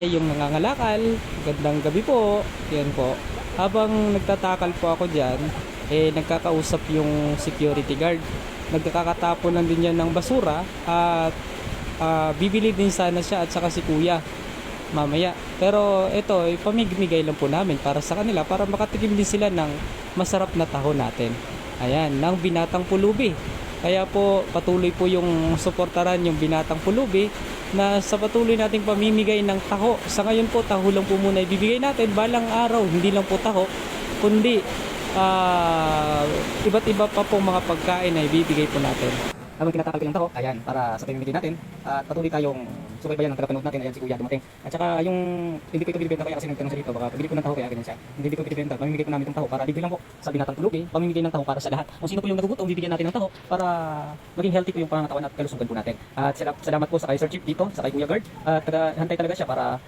Yung nangangalakal, gandang gabi po, yan po. Habang nagtatakal po ako dyan, nagkakausap yung security guard. Nagkakatapon lang din yan ng basura at bibili din sana siya at saka si kuya mamaya. Pero ito, pamimigay lang po namin para sa kanila para makatikim din sila ng masarap na taho natin. Ayan, ng Binatang Pulubi. Kaya po patuloy po yung suportaran yung Binatang Pulubi na sa patuloy nating pamimigay ng taho. Sa ngayon po, taho lang po muna ibibigay natin. Balang araw, hindi lang po taho, kundi iba't iba pa po mga pagkain na ibibigay po natin. Habang tinatakal ko yung taho, ayan, para sa pamimigay natin. At patuloy tayong subaybayan ng tagapanood natin. Ayan, si Kuya dumating. At saka yung hindi ko ito binibenta kaya kasi nagtanong siya dito, baka pabili ko ng taho kaya ganyan siya. Hindi ko binibenta, pamimigay ko namin itong taho para libre lang po sa Binatang Pulubi. Pamimigay ng taho para sa lahat. Kung sino po yung nagugutom, bibigyan natin ng taho para maging healthy po yung pangangatawan at kalusugan po natin. At salamat po sa kay Sir Chief dito, sa kay Kuya Guard. At hantay talaga siya para